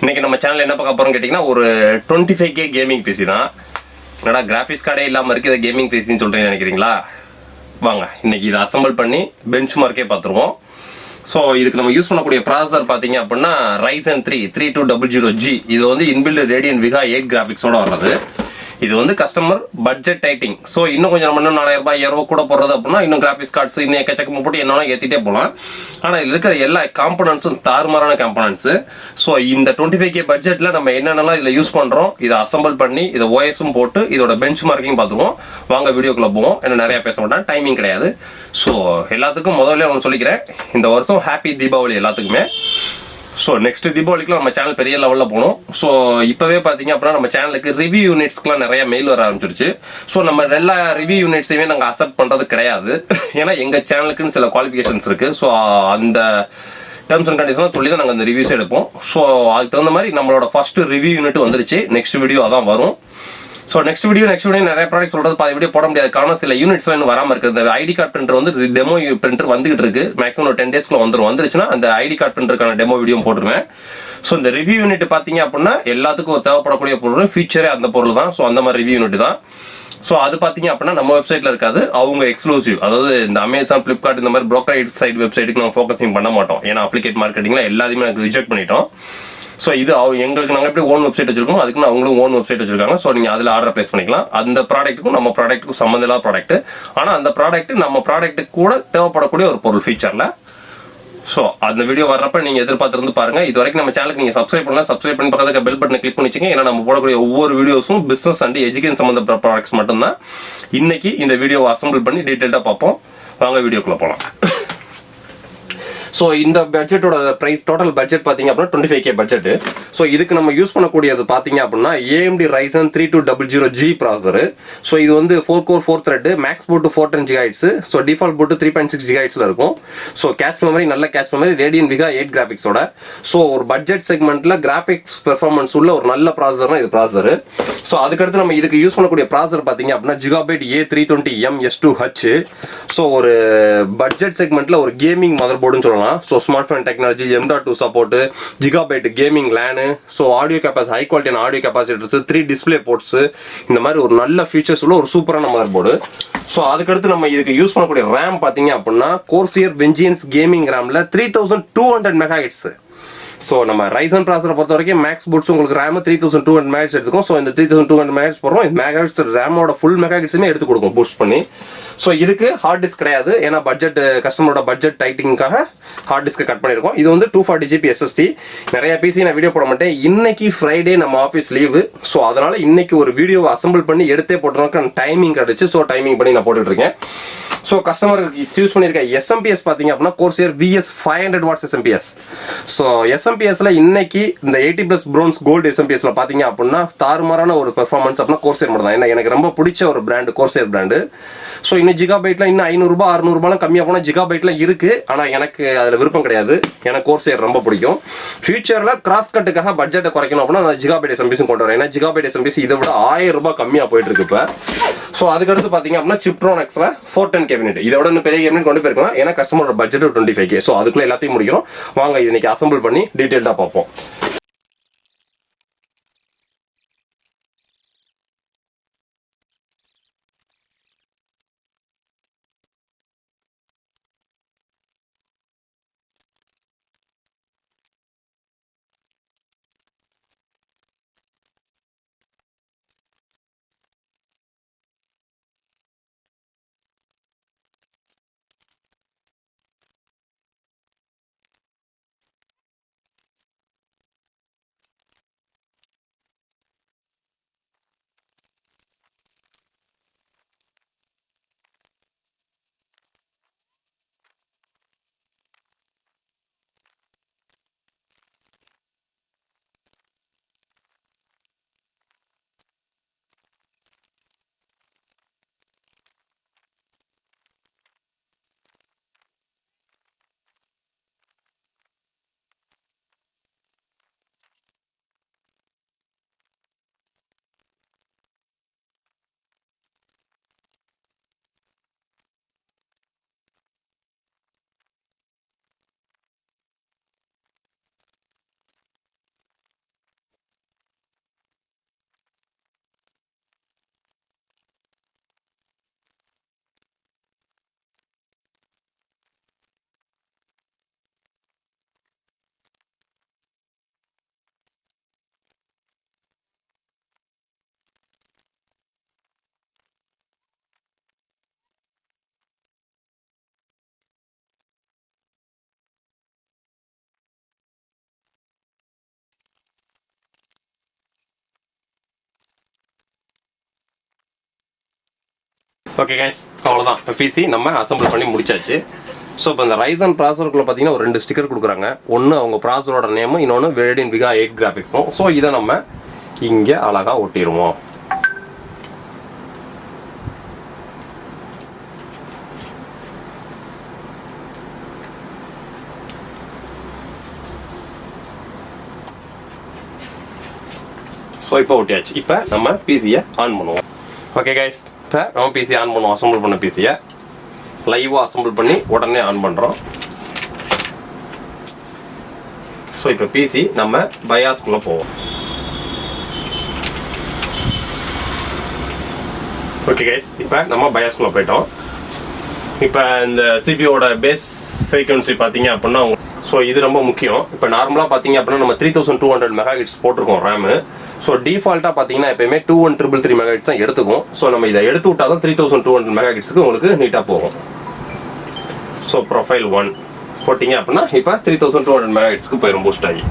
இன்னைக்கு நம்ம சேனல் என்ன பார்க்க போறோம்னு கேட்டிங்கன்னா ஒரு 25K கேமிங் பிசி தான். என்னடா கிராஃபிக்ஸ் கார்டே இல்லாமல் இருக்குது இதை கேமிங் பிசின்னு சொல்கிறேன்னு நினைக்கிறீங்களா? வாங்க இன்னைக்கு இதை அசம்பிள் பண்ணி பெஞ்ச் மார்க்கே பார்த்துருவோம். ஸோ இதுக்கு நம்ம யூஸ் பண்ணக்கூடிய ப்ராசஸர் பார்த்தீங்க அப்படின்னா Ryzen 3 3200G. இது வந்து இன்பில்ட் ரேடியன் விகா 8 கிராஃபிக்ஸோட வர்றது. இது வந்து கஸ்டமர் பட்ஜெட் டைட்டிங். ஸோ இன்னும் கொஞ்சம் நம்ம 4000 ரூபாய் 5000 கூட போடுறது அப்படின்னா இன்னும் கிராஃபிக்ஸ் கார்ட்ஸ் இன்னும் எக்கச்சக்கமாக போட்டு என்ன ஏற்றிட்டே போகலாம். ஆனால் இதில் இருக்கிற எல்லா காம்பனன்ட்ஸும் தாறுமாறான காம்பனன்ட்ஸு. ஸோ இந்த 25K பட்ஜெட்டில் நம்ம என்னென்னலாம் இதில் யூஸ் பண்ணுறோம், இதை அசம்பிள் பண்ணி இதை ஓஎஸும் போட்டு இதோட பெஞ்ச் மார்க்கிங் பார்த்துருவோம். வாங்க வீடியோக்குள்ளே போவோம். என்ன நிறையா பேச மாட்டேன், டைமிங் கிடையாது. ஸோ எல்லாத்துக்கும் முதல்ல ஒன்று சொல்லிக்கிறேன், இந்த வருஷம் ஹாப்பி தீபாவளி எல்லாத்துக்குமே. ஸோ நெக்ஸ்ட் தீபாவளிக்குலாம் நம்ம சேனல் பெரிய லெவலில் போகணும். ஸோ இப்போவே பார்த்தீங்க அப்படின்னா நம்ம சேனலுக்கு ரிவ்யூ யூனிட்ஸ்க்குலாம் நிறைய மெயில் வர ஆரம்பிச்சிருச்சு. ஸோ நம்ம எல்லா ரிவ்யூ யூனிட்ஸையுமே நாங்கள் அக்செப்ட் பண்ணுறது கிடையாது. ஏன்னா எங்கள் சேனலுக்குன்னு சில குவாலிஃபிகேஷன்ஸ் இருக்குது. ஸோ அந்த டேர்ம்ஸ் அண்ட் கண்டிஷன்லாம் சொல்லி தான் நாங்கள் அந்த ரிவ்யூஸ் எடுப்போம். ஸோ அதுக்கு தகுந்த மாதிரி நம்மளோட ஃபர்ஸ்ட் ரிவ்யூ யூனிட் வந்துருச்சு. நெக்ஸ்ட் வீடியோ அதான் வரும். ஸோ நெக்ஸ்ட் வீடியோ நிறைய ப்ராடக்ட் சொல்கிறது பாதி வீடியோ போட முடியாது. காரணம் சில யூனிட்ஸ்லாம் இன்னும் வராமல் இருக்குது. இந்த ஐடி கார்டு பிரிண்டர் வந்து டெமோ பிரிண்டர் வந்துகிட்டு இருக்கு. மேக்ஸிமம் ஒரு 10 டேஸ்க்குள்ள வந்துருச்சுன்னா அந்த ஐடி கார்டு பிரிண்டருக்கான டெமோ வீடியோ போட்டுருவேன். ஸோ இந்த ரிவ்யூ யூனிட் பார்த்தீங்க அப்படின்னா எல்லாத்துக்கும் தேவைப்படக்கூடிய பொருள் ஃபீச்சரே அந்த பொருள் தான். ஸோ அந்த மாதிரி ரிவ்யூ யூனிட் தான். ஸோ அது பார்த்தீங்க அப்படின்னா நம்ம வெப்சைட்டில் இருக்காது, அவங்க எக்ஸ்க்ளூசிவ். அதாவது இந்த அமேசான், ஃப்ளிப்கார்ட் இந்த மாதிரி ப்ரோக்கரேஜ் சைட் வெப்சைட்டுக்கு நம்ம ஃபோக்கஸிங் பண்ண மாட்டோம். ஏன்னா அப்ளிகேட் மார்க்கெட்டிங்ல எல்லாத்தையுமே எனக்கு ரிஜெக்ட் பண்ணிட்டோம். ஸோ இது எங்களுக்கு நாங்கள் எப்படி ஓன் வெப்சைட் வச்சிருக்கோம், அதுக்கு அவங்களும் ஓன் வெப்சைட் வச்சிருக்காங்க. ஸோ நீங்கள் அதில் ஆர்டர் பிளேஸ் பண்ணிக்கலாம். அந்த ப்ராடக்ட்டுக்கும் நம்ம ப்ராடக்ட்டுக்கும் சம்மந்தம் இல்லாத ப்ராடக்ட். ஆனால் அந்த ப்ராடக்ட் நம்ம ப்ராடக்ட்டுக்கு கூட தேவைப்படக்கூடிய ஒரு பொருள் ஃபீச்சரில். ஸோ அந்த வீடியோ வர்றப்ப நீங்கள் எதிர்பார்த்துருந்து பாருங்கள். இது வரைக்கும் நம்ம சேனலுக்கு நீங்கள் சப்ஸ்கிரைப் பண்ணலாம். சப்ஸ்கிரைப் பண்ணி பக்கத்துக்கு பெல் பட்டனை கிளிக் பண்ணிச்சுங்க. ஏன்னா நம்ம போடக்கூடிய ஒவ்வொரு வீடியோஸும் பிஸ்னஸ் அண்ட் எஜுகேஷன் சம்மந்தப்பட்ட ப்ராடக்ட்ஸ் மட்டும்தான். இன்னைக்கு இந்த வீடியோவை அசம்பிள் பண்ணி டீட்டெயில்டாக பார்ப்போம். வாங்க வீடியோக்குள்ளே போகலாம். ஸோ இந்த பட்ஜெட்டோட ப்ரைஸ் டோட்டல் பட்ஜெட் பார்த்தீங்க அப்படின்னா 25K பட்ஜெட். ஸோ இதுக்கு நம்ம யூஸ் பண்ணக்கூடியது பார்த்தீங்க அப்படின்னா AMD Ryzen 3200G ப்ராசர். ஸோ இது வந்து 4 கோர் 4 த்ரெட், மேக்ஸ் போட்டு 410 GHz. ஸோ டிஃபால்ட் போட்டு 3.6 GHzல இருக்கும். ஸோ கேஷ் மெமரி நல்ல கேஷ் மெமரி, ரேடியன் விகா 8 கிராஃபிக்ஸோட. ஸோ ஒரு பட்ஜெட் செக்மெண்ட்ல கிராஃபிக்ஸ் பெர்ஃபார்மன்ஸ் உள்ள ஒரு நல்ல ப்ராசர்னா இது ப்ராசர். ஸோ அதுக்கடுத்து நம்ம இதுக்கு யூஸ் பண்ணக்கூடிய ப்ராசர் பார்த்தீங்க அப்படின்னா Gigabyte A320M S2H. ஸோ ஒரு பட்ஜெட் செக்மெண்ட்ல ஒரு கேமிங் மதர் போர்டுன்னு சொல்லலாம். So smart phone technology, M.2 support, Gigabyte gaming LAN, so audio capacity, high குவாலிட்டியான ஆடியோ கெப்பாசிட்டர்ஸ், 3 டிஸ்பிளே போர்ட்ஸ், இந்த மாதிரி ஒரு நல்ல ஃபீச்சர்ஸ் உள்ள ஒரு சூப்பரான மதர் போர்டு. ஸோ அதுக்கடுத்து நம்ம இதுக்கு யூஸ் பண்ணக்கூடிய ரேம் பார்த்தீங்க அப்படின்னா Corsair Vengeance கேமிங் ரேம்ல 3200 MHz. ஸோ நம்ம Ryzen ப்ராசரை பொறுத்த வரைக்கும் மேக்ஸ் பூட்ஸ் உங்களுக்கு ரேம் 3200 MHz எடுத்துக்கும். ஸோ இந்த 3200 MHz போடுறோம். இந்த மெகாஹெர்ட்ஸ் ரேமோட ஃபுல் மெகாஹெர்ட்ஸுமே எடுத்து கொடுக்கும் பூஸ்ட் பண்ணி. ஸோ இதுக்கு ஹார்ட் டிஸ்க் கிடையாது. ஏன்னா பட்ஜெட் கஸ்டமரோட பட்ஜெட் டைட்டிங்காக ஹார்ட் டிஸ்க்கு கட் பண்ணியிருக்கோம். இது வந்து 240GB SSD. நிறைய பிசி நான் வீடியோ போட மாட்டேன். இன்னைக்கு ஃப்ரைடே நம்ம ஆஃபீஸ் லீவு. ஸோ அதனால இன்னைக்கு ஒரு வீடியோவை அசம்பிள் பண்ணி எடுத்தே போட்டுறதுக்கு டைமிங் கிடைச்சு. ஸோ டைமிங் பண்ணி நான் போட்டுட்டு இருக்கேன். ஸோ கஸ்டமருக்கு யூஸ் பண்ணியிருக்க SMPS பார்த்தீங்க அப்படின்னா Corsair VS 500 watts SMPS. So SMPSல இன்னைக்கு இந்த 80+ bronze gold SMPSல பார்த்தீங்க அப்படின்னா தாறுமாறான ஒரு பெர்ஃபார்மன்ஸ் அப்படின்னா Corsair மட்டும் தான். ஏன்னா எனக்கு ரொம்ப பிடிச்ச ஒரு பிராண்டு Corsair பிராண்டு. ஸோ இன்னும் Gigabyteல இன்னும் 500 ரூபாய் 600 ரூபாய்லாம் கம்மியாக போனால் Gigabyteல இருக்கு. ஆனால் எனக்கு அதில் விருப்பம் கிடையாது. எனக்கு Corsair ரொம்ப பிடிக்கும். ஃபியூச்சரில் கிராஸ் கட்டுக்காக பட்ஜெட்டை குறைக்கணும் அப்படின்னா அந்த Gigabyte SMPS கொண்டு வரேன். ஏன்னா Gigabyte SMPS இதை விட 1000 ரூபாய் கம்மியாக போயிட்டு இருக்கு இப்போ. ஸோ அதுக்கடுத்து பார்த்தீங்க அப்படின்னா Chiptronicsல 410 கேபினெட். இதோட இன்னும் பெரிய கேபினெட் கொண்டு போயிருக்கலாம். ஏன்னா கஸ்டமரோட பட்ஜெட் 25K. ஸோ அதுக்குள்ள எல்லாத்தையும் முடிக்கிறோம். வாங்க இது இன்னைக்கு அசம்பிள் பண்ணி டீட்டெயில்டாக பார்ப்போம். ஓகே கைஸ், அவ்வளோதான். இப்போ பிசி நம்ம அசம்பிள் பண்ணி முடிச்சாச்சு. ஸோ இப்போ இந்த Ryzen ப்ராசருக்குள்ள பார்த்தீங்கன்னா ஒரு 2 ஸ்டிக்கர் கொடுக்குறாங்க. ஒன்று அவங்க ப்ராசரோட நேமும், இன்னொன்று Radeon Vega 8 கிராஃபிக்ஸும். ஸோ இதை நம்ம இங்கே அழகாக ஒட்டிடுவோம். ஸோ இப்போ ஒட்டியாச்சு. இப்போ நம்ம பிசியை ஆன் பண்ணுவோம். ஓகே கைஸ், இப்போ நம்ம பிசி ஆன் பண்ணுவோம். அசம்பிள் பண்ண பிசியை லைவாக அசம்பிள் பண்ணி உடனே ஆன் பண்ணுறோம். ஸோ இப்போ பிசி நம்ம பயாஸ்குள்ளே போவோம். ஓகே கைஸ், இப்போ நம்ம பயாஸ்குள்ளே போயிட்டோம். இப்போ இந்த சிபியோட பேஸ் ஃப்ரீக்வன்சி பார்த்தீங்க அப்படின்னா, ஸோ இது ரொம்ப முக்கியம். இப்போ நார்மலாக பார்த்தீங்க அப்படின்னா நம்ம 3200 MHz போட்டிருக்கோம் ரேமு. ஸோ டிஃபால்ட்டாக பார்த்தீங்கன்னா எப்பயுமே 21333 MHz தான் எடுத்துக்கும். ஸோ நம்ம இதை எடுத்து விட்டால் தான் 3200 MHzக்கு உங்களுக்கு நீட்டாக போகும். ஸோ ப்ரொஃபைல் 1 போட்டிங்க அப்படின்னா இப்போ 3200 MHzக்கு போயிடும் பூஸ்ட் ஆகி.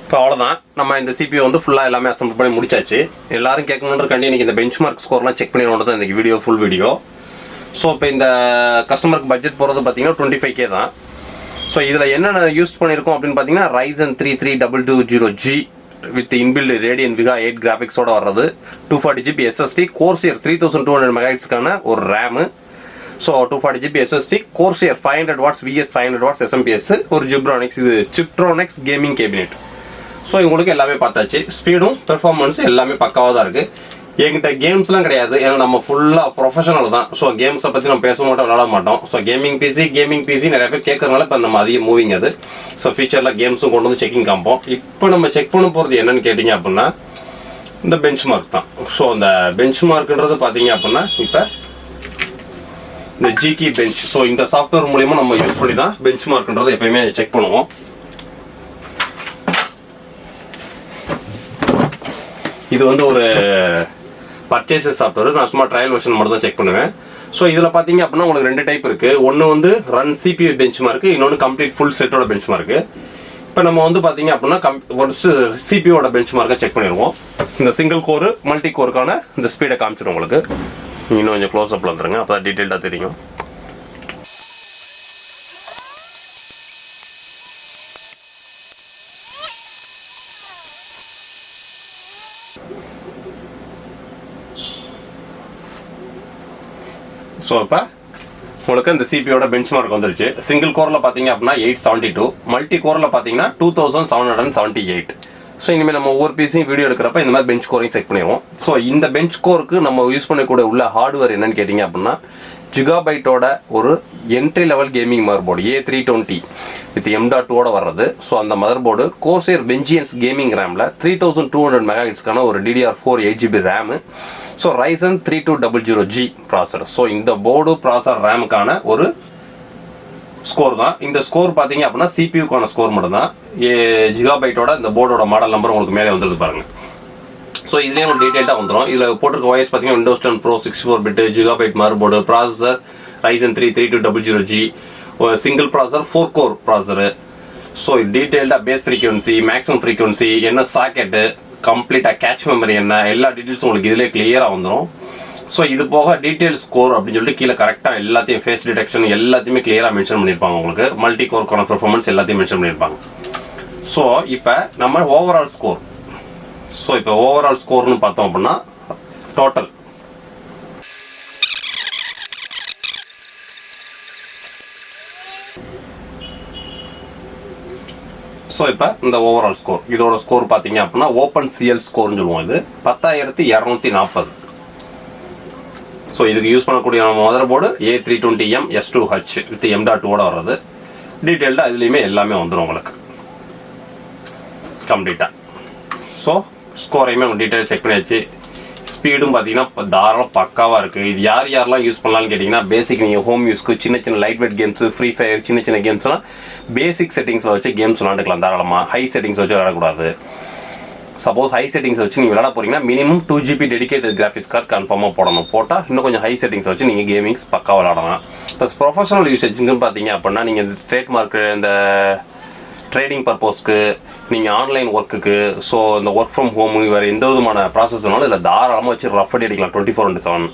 இப்போ அவ்வளோதான், நம்ம இந்த சிபியூ வந்து ஃபுல்லாக எல்லாமே அசம்பிள் பண்ணி முடிச்சாச்சு. எல்லாரும் கேட்கணுன்றக்காண்டி இன்றைக்கி இந்த பெஞ்ச் மார்க் ஸ்கோர்லாம் செக் பண்ணி தான் இன்றைக்கி வீடியோ, ஃபுல் வீடியோ. ஸோ இப்போ இந்த கஸ்டமருக்கு பட்ஜெட் போகிறது பார்த்தீங்கன்னா 25K தான். ஸோ இதில் என்னென்ன யூஸ் பண்ணியிருக்கோம் அப்படின்னு பார்த்தீங்கன்னா Ryzen 33220G with inbuilt Radeon Vega 8 கிராஃபிக்ஸோட வர்றது, 240GB SSD, Corsair 3200 MHzக்கான ஒரு RAM. So 240GB SSD, Corsair 500 watts VS 500 watts SMPS, ஒரு Gibronix, இது Chiptronics கேமிங் கேபினெட். ஸோ உங்களுக்கு எல்லாமே பார்த்தாச்சு. ஸ்பீடும் பெர்ஃபார்மன்ஸும் எல்லாமே பக்காவாக தான் இருக்குது. என்கிட்ட கேம்ஸ்லாம் கிடையாது, ஏன்னா நம்ம ஃபுல்லாக ப்ரொஃபஷனல் தான். ஸோ கேம்ஸை பற்றி நம்ம பேச மாட்டோம், விளாட மாட்டோம். ஸோ கேமிங் பிசி நிறைய பேர் கேட்கறதுனால இப்போ நம்ம அதிக மூவிங் அது. ஸோ ஃபியூச்சரில் கேம்ஸும் கொண்டு வந்து செக்கிங் காமிப்போம். இப்போ நம்ம செக் பண்ண போகிறது என்னன்னு கேட்டிங்க அப்படின்னா இந்த பெஞ்ச் மார்க் தான். ஸோ அந்த பெஞ்ச் மார்க்ன்றது பார்த்தீங்க அப்படின்னா இப்போ இந்த ஜிகி பெஞ்ச். ஸோ இந்த சாஃப்ட்வேர் மூலியமாக நம்ம யூஸ் பண்ணி தான் பெஞ்ச் மார்க்ன்றது எப்பயுமே செக் பண்ணுவோம். இது வந்து ஒரு பர்ச்சேசஸ் சாஃப்ட்வேர். நான் சும்மா ட்ரையல் வெர்ஷன் மட்டும் தான் செக் பண்ணுவேன். ஸோ இதில் பார்த்தீங்க அப்படின்னா உங்களுக்கு 2 டைப் இருக்குது. ஒன்று வந்து ரன் சிபியூ பெஞ்ச் மார்க்கு, இன்னொன்று கம்ப்ளீட் ஃபுல் செட்டோட பெஞ்ச் மார்க்கு. இப்போ நம்ம வந்து பார்த்தீங்க அப்படின்னா ஒரு சிபியூட பெஞ்ச் மார்க்கை செக் பண்ணிடுவோம். இந்த சிங்கிள் கோரு மல்டி கோருக்கான இந்த ஸ்பீடை காமிச்சிடும் உங்களுக்கு. இன்னும் கொஞ்சம் க்ளோஸ் அப்பில் வந்துருங்க, அப்போ தான் டீட்டெயில்டாக தெரியும். ஸோ இப்போ உங்களுக்கு இந்த சிபியோட பெஞ்ச் மார்க் வந்துருச்சு. சிங்கிள் கோரில் பார்த்தீங்க அப்படின்னா 872, மல்டி கோரில் பார்த்தீங்கன்னா 2778. ஸோ இனிமேல் நம்ம ஒவ்வொரு பீஸையும் வீடியோ எடுக்கிறப்ப இந்த மாதிரி பெஞ்ச் கோரையும் செக் பண்ணிடுவோம். ஸோ இந்த பெஞ்ச் கோருக்கு நம்ம யூஸ் பண்ணக்கூடிய உள்ள ஹார்ட்வேர் என்னன்னு கேட்டிங்க அப்படின்னா ஜிகாபைட்டோட ஒரு entry level gaming motherboard A320 with M.2ஓட வர்றது. ஸோ அந்த motherboard Corsair Vengeance gaming ரேமில் 3200 MHzக்கான ஒரு DDR4 8GB RAM. So Ryzen 3200G ப்ராசர். ஸோ இந்த போர்டு ப்ராசர் ரேமுக்கான ஒரு ஸ்கோர் தான். இந்த ஸ்கோர் பார்த்தீங்க அப்படின்னா சிபியூக்கான ஸ்கோர் மட்டும் தான். ஜிகாபைட்டோட இந்த போர்டோட மாடல் நம்பர் உங்களுக்கு மேலே வந்துடுது பாருங்கள். ஸோ இதுலேயே ஒரு டீட்டெயிலாக வந்துடும். இதில் போட்டிருக்க OS பார்த்தீங்கன்னா Windows 10 Pro 64 bit GB motherboard, processor Ryzen 3 3200G, single processor 4 core processor. So டீட்டெயில்டாக பேஸ் ஃப்ரீக்வன்சி, மேக்ஸிமம் ஃப்ரீக்வன்சி, என்ன சாக்கெட்டு, கம்ப்ளீட்டாக கேட்ச் மெமரி என்ன, எல்லா டீட்டெயில்ஸும் உங்களுக்கு இதிலே கிளியராக வந்துடும். ஸோ இது போக டீட்டெயில் ஸ்கோர் அப்படின்னு சொல்லிட்டு கீழே கரெக்டாக எல்லாத்தையும் ஃபேஸ் டிடெக்ஷன் எல்லாத்தையுமே கிளியராக மென்ஷன் பண்ணியிருப்பாங்க. உங்களுக்கு மல்டி கோர்க்கான பெர்ஃபார்மன்ஸ் எல்லாத்தையும் மென்ஷன் பண்ணியிருப்பாங்க. ஸோ இப்போ நம்ம ஓவரால் ஸ்கோர். ஸோ இப்போ ஓவரால் ஸ்கோர்னு பார்த்தோம் அப்படின்னா டோட்டல் ஸோ இப்போ இந்த ஓவரால் ஸ்கோர் இதோட ஸ்கோர் பார்த்தீங்க அப்படின்னா ஓப்பன் சிஎல் ஸ்கோர்னு சொல்லுவோம். இது 10,240. ஸோ இதுக்கு யூஸ் பண்ணக்கூடிய mother board A320M S2H with M.2 வர்றது. டீட்டெயில்டாக இதுலேயுமே எல்லாமே வந்துடும் உங்களுக்கு கம்ப்ளீட்டாக. ஸோ ஸ்கோரையுமே உங்கள் டீட்டெயில் செக் பண்ணியாச்சு. ஸ்பீடும் பார்த்தீங்கன்னா தாராளம் பக்காவாக இருக்குது. இது யாரெல்லாம் யூஸ் பண்ணலான்னு கேட்டிங்கன்னா பேசிக் நீங்கள் ஹோம் யூஸ்க்கு சின்ன light weight games, free fire சின்ன கேம்ஸ்லாம் பேசிக் செட்டிங்ஸில் வச்சு கேம்ஸ் விளாண்டுக்கலாம் தாராளமாக. ஹை செட்டிங்ஸ் வச்சு விளாடக்கூடாது. சப்போஸ் ஹை செட்டிங்ஸ் வச்சு நீங்கள் விளாட போகிறீங்கன்னா minimum 2 GB dedicated graphics card கன்ஃபார்மாக போடணும். போட்டால் இன்னும் கொஞ்சம் ஹை செட்டிங்ஸ் வச்சு நீங்கள் கேமிங்ஸ் பக்காவாக விளாடலாம். ப்ளஸ் ப்ரொஃபஷனல் யூசேஜுன்னு பார்த்தீங்க அப்படின்னா நீங்கள் ட்ரேட்மார்க்கு, இந்த ட்ரேடிங் பர்பஸ்க்கு, நீங்கள் ஆன்லைன் ஒர்க்குக்கு, ஸோ இந்த ஒர்க் ஃப்ரம் ஹோம் வேறு எந்த விதமான ப்ராசஸ்னாலும் இதில் தாராளமாக வச்சு ரஃப் அடிக்கலாம் 24/7.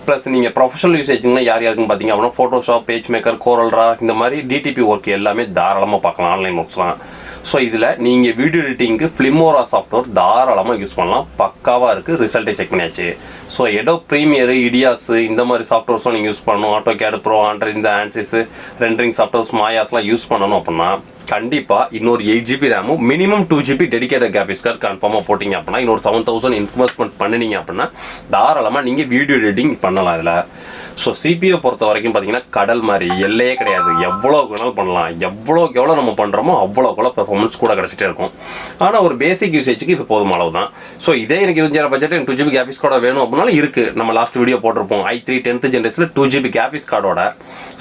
ப்ளஸ் நீங்கள் ப்ரொஃபஷனல் யூசேஜிங்னா யாருக்குன்னு பார்த்தீங்க அப்படின்னா ஃபோட்டோஷாப், பேஜ் மேக்கர், கோரல்ரா இந்த மாதிரி டிடிபி ஒர்க் எல்லாமே தாராளமாக பார்க்கலாம் ஆன்லைன் ஒர்க்ஸ்லாம். ஸோ இதில் நீங்கள் வீடியோ எடிட்டிங்க்கு ஃபிலிமோரா சாஃப்ட்வேர் தாராளமாக யூஸ் பண்ணலாம். பக்காவாக இருக்குது. ரிசல்ட்டை செக் பண்ணியாச்சு. ஸோ Adobe Premiere, இடியாஸு இந்த மாதிரி சாஃப்ட்வேர்ஸும் நீங்கள் யூஸ் பண்ணணும். AutoCAD Pro, இந்த ஆன்சிஸு, ரெண்டரிங் சாஃப்ட்வேர்ஸ், மாயாஸ்லாம் யூஸ் பண்ணணும் அப்படின்னா கண்டிப்பாக இன்னொரு 8 GB ரேமும் minimum 2 GB dedicated graphics card கன்ஃபார்மாக போட்டிங்க அப்படின்னா இன்னொரு 7,000 இன்வெஸ்ட்மெண்ட் பண்ணினீங்க அப்படின்னா தாராளமாக நீங்கள் வீடியோ எடிட்டிங் பண்ணலாம் இதில். ஸோ CPU பொறுத்த வரைக்கும் பார்த்தீங்கன்னா கடல் மாதிரி எல்லையே கிடையாது. எவ்வளோக்கு வேணாலும் பண்ணலாம். எவ்வளோக்கு எவ்வளோ நம்ம பண்ணுறோமோ அவ்வளோக்கு பெர்ஃபார்மன்ஸ் கூட கிடச்சிட்டே இருக்கும். ஆனால் ஒரு பேசிக் யூசேஜுக்கு இது போதும் அளவு தான். ஸோ இதே எனக்கு 25,000 பட்ஜெட் எனக்கு 2 GB கிராஃபிக்ஸ் கார்டு வேணும் அப்படின்னாலும் இருக்குது. நம்ம லாஸ்ட் வீடியோ போட்டிருப்போம் i3 10th ஜென்ரேஷனில் 2 GB கிராஃபிக்ஸ் கார்டோட.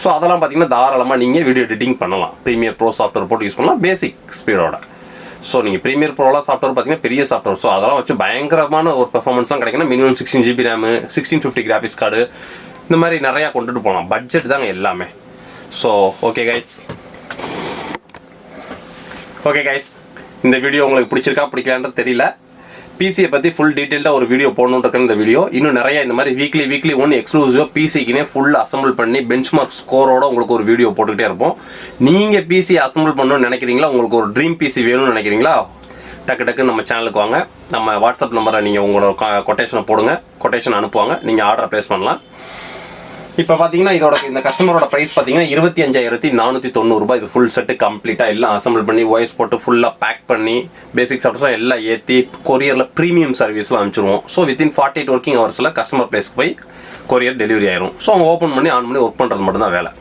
ஸோ அதெல்லாம் பார்த்தீங்கன்னா தாராளமாக நீங்கள் வீடியோ எடிட்டிங் பண்ணலாம். ப்ரீமியர் ப்ரோ சாஃப்ட்வேர் போட்டு யூஸ் பண்ணலாம் பேசிக் ஸ்பீடோட. ஸோ நீங்கள் ப்ரீமியர் ப்ரோலாம் சாஃப்ட்வேர் பார்த்தீங்கன்னா பெரிய சாஃப்ட்வேர். ஸோ அதெல்லாம் வச்சு பயங்கரமான ஒரு பெர்ஃபார்மன்ஸ்லாம் கிடைக்குன்னா minimum 16 GB RAM, 1650 graphics card இந்த மாதிரி நிறையா கொண்டுட்டு போகலாம். பட்ஜெட் தாங்க எல்லாமே. ஸோ ஓகே கைஸ் இந்த வீடியோ உங்களுக்கு பிடிச்சிருக்கா பிடிக்கலான்றது தெரியல. பிசியை பற்றி ஃபுல் டீட்டெயில்டாக ஒரு வீடியோ போடணுன்ற இந்த வீடியோ இன்னும் நிறைய இந்த மாதிரி வீக்லி ஒன்று எக்ஸ்க்ளூசிவாக பிசிக்குனே ஃபுல் அசம்பிள் பண்ணி பெஞ்ச்மார்க் ஸ்கோரோட உங்களுக்கு ஒரு வீடியோ போட்டுக்கிட்டே இருப்போம். நீங்கள் பிசி அசம்பிள் பண்ணணும்னு நினைக்கிறீங்களா, உங்களுக்கு ஒரு ட்ரீம் பிசி வேணும்னு நினைக்கிறீங்களா, டக்கு நம்ம சேனலுக்கு வாங்க. நம்ம வாட்ஸ்அப் நம்பரை நீங்கள் உங்களோட கொட்டேஷனை போடுங்க, கொட்டேஷன் அனுப்புவாங்க, நீங்கள் ஆர்டர் ப்ளேஸ் பண்ணலாம். இப்போ பார்த்தீங்கன்னா இதோட இந்த கஸ்டமரோட ப்ரைஸ் பார்த்தீங்கன்னா 25,490 இது ஃபுல் செட்டு கம்ப்ளீட்டாக எல்லாம் அசம்பிள் பண்ணி OS போட்டு ஃபுல்லாக பேக் பண்ணி பேசிக் சாஃப்ட்வேர்ஸ் எல்லாம் ஏற்றி கொரியரில் ப்ரீமியம் சர்வீஸ்லாம் அனுப்பிச்சிடுவோம். ஸோ வித்தின் 48 ஒர்க்கிங் ஹவர்ஸில் கஸ்டமர் பிளேஸ்க்கு போய் கொரியர் டெலிவரி ஆயிரும். ஸோ அவங்க ஓப்பன் பண்ணி ஆன் பண்ணி ஒர்க் பண்ணுறது மட்டும்தான் வேலை.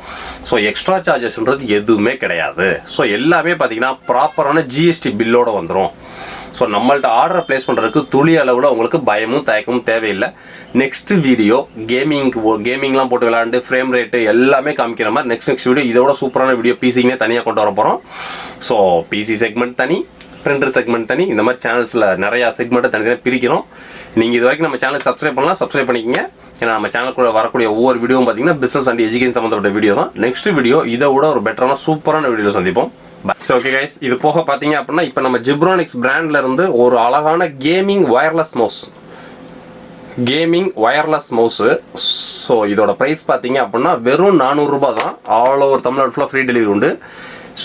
ஸோ எக்ஸ்ட்ரா சார்ஜஸ்ன்றது எதுவுமே கிடையாது. ஸோ எல்லாமே பார்த்தீங்கன்னா ப்ராப்பரான GST பில்லோடு வந்துடும். ஸோ நம்மள்ட்ட ஆர்டரை ப்ளேஸ் பண்ணுறதுக்கு துளி அளவில் உங்களுக்கு பயமும் தயக்கமும் தேவையில்லை. நெக்ஸ்ட் வீடியோ கேமிங்லாம் போட்டு விளையாண்டு ஃப்ரேம் ரேட்டு எல்லாமே காமிக்கிற மாதிரி நெக்ஸ்ட் வீடியோ இதோட சூப்பரான வீடியோ பிசிக்குனே தனியாக கொண்டு வர போகிறோம். ஸோ பிசி செக்மெண்ட் தனி, பிரிண்டர் செக்மெண்ட் தனி, இந்த மாதிரி சேனல்ஸில் நிறையா செக்மெண்ட்டை தனித்தனியாக பிரிக்கிறோம். நீங்கள் இது வரைக்கும் நம்ம சேனலுக்கு சப்ஸ்கிரைப் பண்ணலாம், சப்ஸ்கிரைப் பண்ணிக்கங்க. ஏன்னா நம்ம சேனலுக்குள்ள வரக்கூடிய ஒவ்வொரு வீடியோவும் பார்த்தீங்கன்னா பிஸ்னஸ் அண்ட் எஜுகேஷன் சம்மந்தப்பட்ட வீடியோ தான். நெக்ஸ்ட் வீடியோ இதை விட ஒரு பெட்டரான சூப்பரான வீடியோ சந்திப்போம். ஸோ ஓகே கைஸ், இது போக பார்த்தீங்க அப்படின்னா இப்போ நம்ம ஜிப்ரானிக்ஸ் பிராண்ட்ல இருந்து ஒரு அழகான கேமிங் வயர்லெஸ் மவுஸு. ஸோ இதோட ப்ரைஸ் பார்த்தீங்க அப்படின்னா வெறும் 400 ரூபா தான். ஆல் ஓவர் தமிழ்நாடு ஃபுல்லாக ஃப்ரீ டெலிவரி உண்டு.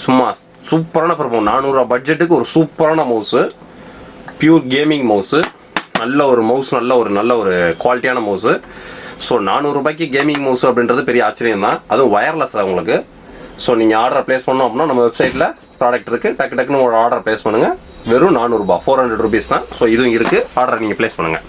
சும்மா சூப்பரான பெர்ஃபார்மன்ஸ், 400 ரூபா பட்ஜெட்டுக்கு ஒரு சூப்பரான மவுஸு, பியூர் கேமிங் மவுஸு, நல்ல ஒரு மவுஸ், நல்ல ஒரு குவாலிட்டியான மவுஸு. ஸோ 400 ரூபாய்க்கு கேமிங் மவுஸ் அப்படின்றது பெரிய ஆச்சரியம் தான், அதுவும் வயர்லெஸ் உங்களுக்கு. ஸோ நீங்கள் ஆர்டரை ப்ளேஸ் பண்ணோம் அப்படின்னா நம்ம வெப்சைட்டில் ப்ராடக்ட் இருக்குது, டக்குன்னு ஒரு ஆர்டர் ப்ளேஸ் பண்ணுங்கள். வெறும் 400 ரூபா, 400 rupees தான். ஸோ இதுவும் இருக்குது, ஆர்டர் நீங்கள் ப்ளேஸ் பண்ணுங்கள்.